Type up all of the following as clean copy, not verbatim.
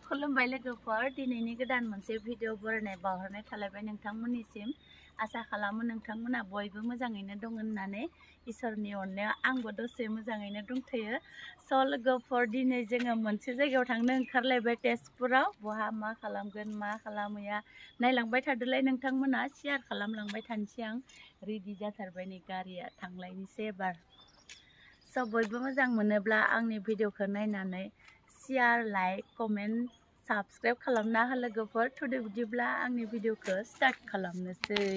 खुलुमबाय लोगोफोर दिनैनि गोदान मोनसे भिडिअ बरायनाय बावहरनाय थालायबाय नोंथांमोननिसिम आसा खालामो नोंथांमोना बयबो मोजाङैनो दं होननानै इसोरनि अननायाव आंबो दसे मोजाङैनो दंथयो स लोगोफोर दिनै जोङो मोनसे जायगायाव थांनो ओंखारलायबाय तेजपुराव बहा मा खालामगोन मा खालामैया नायलांबाय थादोलाय नोंथांमोना शेयार खालामलांबाय थानोसै आं रेडि जाथारबाय नै गारिया थांलायनोसै एबार स बयबो मोजां मोनोब्ला आंनि भिडिअखौ नायनानै शेयार लाइक कमेन्ट साबस्क्राइब खालामना हो लोगोफोर थुदो बिदिब्ला आंनि भिडिअखौ स्टार्ट खालामनोसै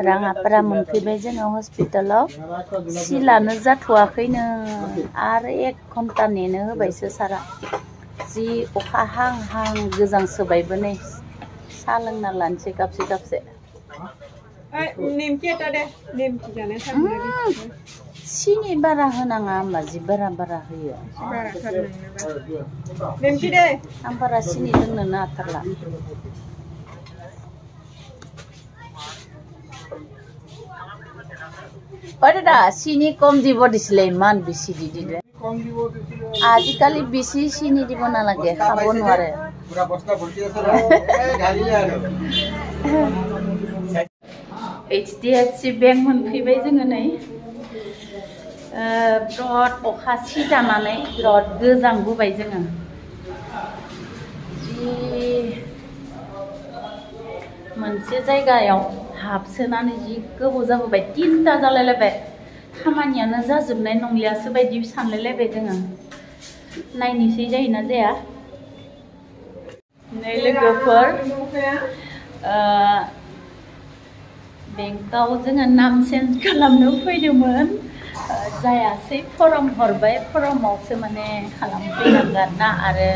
राङापारा मोनफैबाय जोङो हस्पिटालाव सिलानो जाथ'वाखैनो आरो 1 घन्टा नेनो होबायसो सारा जि अखा हां हां गोजांसोबायबो नै साहा लोंना लानोसै कापसे कापसे सिनि बारा होनाङा होमबा जि बारा होयो आं बारा सिनि लोंनोनो हाथारला दादा सिनि कम দিব দিছিলে ইমান বেছি দি দিলে আজিকালি বেছি চিনি দিব নালাগে খাব নোৱাৰে পুৰা বস্তা ভৰ্তি আছে গাড়ীলে আৰু HDFC बेंक मोनफैबाय जोङो नै बिराद अखा सिजानानै बिराद गोजांबोबाय जोङो मोनसे जायगायाव हाबसोनानै जि गोबाव जाबोबाय 3टा जालायलायबाय खामानियानो जाजोबनाय नंलियासो बायदि सानलायलायबाय जोङो नायनोसै जायोना जाया नै लोगोफोर बेंकाव जोङो नाम चेन्ज खालामनो फैदोंमोन जायासै फर्म हरबाय फर्मावसो माने खालामफैनांगोन ना आरो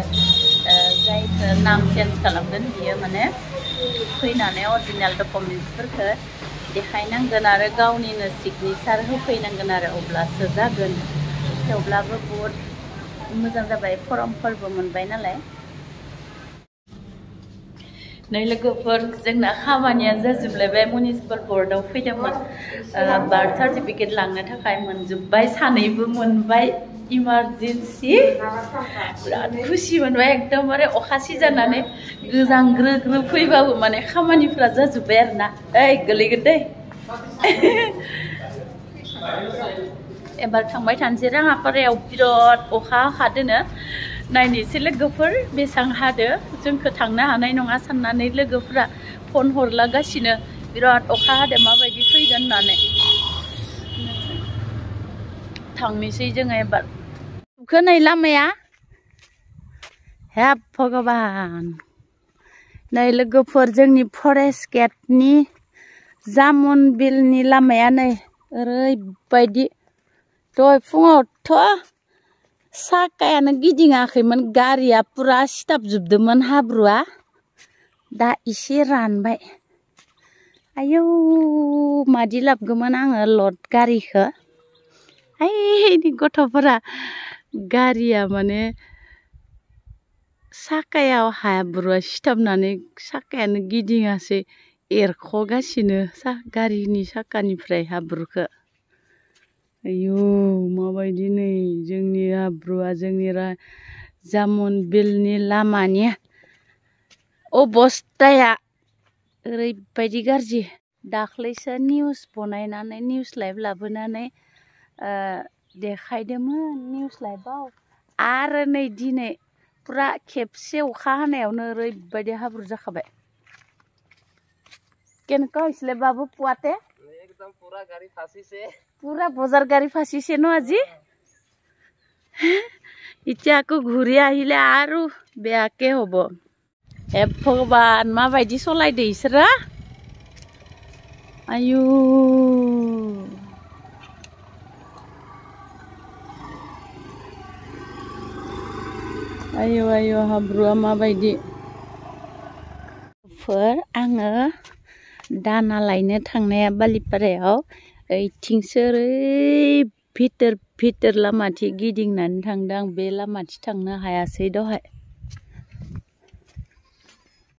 जायखौ नाम चेन्ज खालामगोन बियो माने फैनानै अरिजिनेल डकुमेन्ट्सफोरखौ देखायनांगोन आरो गावनिनो सिगनेचार होफैनांगोन आरो अब्लासो जागोन थेवब्लाबो बहुद मोजां जाबाय फर्मफोरबो मोनबाय नालाय नै लोगोफोर जोंना खामानिया जाजोबलायबाय मिउनिसिपाल बर्डआव फैदोंमोन बार्थ सार्टिफिकेट लांनो थाखाय मोनजोब्बाय सानैबो मोनबाय इमारजेन्सि बिराद खुसि मोनबाय एकदमबारे अखा सिजानानै गोजांग्रो फैबाबो माने खामानिफ्रा जाजोब्बाय आरोना ओइ गोलैगोन दै एबार थांबाय थानोसै राङापारायाव बिराद अखा हादोनो नायनोसै लोगोफोर बेसेबां हादो जोंखौ थांनो हानाय नङा साननानै लोगोफोरा फन हरलागासिनो बिराद अखा हादो माबायदि फैगोन होननानै थांनोसै जोङो एबार नै लामाया हेब भगबान नै लोगोफोर जोंनि फरेस्ट गेटनि जामुन बिलनि लामाया नै ओरैबायदि दहाय फुङावथ' साकायानो गिदिङाखैमोन गारिया पुरा सिथाबजोबदोंमोन हाब्रुआ दा एसे रानबाय आयौ मादि लाबगौमोन आङो लड गारिखौ ओइ गथ'फोरा गारिया माने साकायाव हाब्रुआ सिथाबनानै साकायानो गिदिङासै एरख'गासिनो गारिनि साकानिफ्राय हाब्रुखौ आयौ माबायदि नै जोंनि हाब्रुआ जोंनि जामुन बिलनि लामानि अबस्थाया ओरैबायदि गाज्रि दाख्लैसो निउस बनायनानै निउस लाइभ लाबोनानै देखायदोंमोन निउस लाइभआव आरो नै दिनै पुरा खेबसे अखा हानायावनो ओरैबायदि हाब्रु जाखाबाय केनेका হৈছিলে बाबू पुआते एकदम पूरा गाड़ी फांसीছে पूरा बजार गाड़ी फांसीছে ন আজি এতিয়া আকৌ ঘূৰি আহিলে আৰু বেয়াকে হ'ব হে ভগৱান মাबायदि চলাইदो इसोरो आयु आयु आयु हाब्रुआ माबायदि आङो दाना लायनो थांनाया बालिपारायाव ओइथिंसो ओरै भितर लामाथि गिदिंनानै थांदों आं बे लामाथि थांनो हायासै दहाय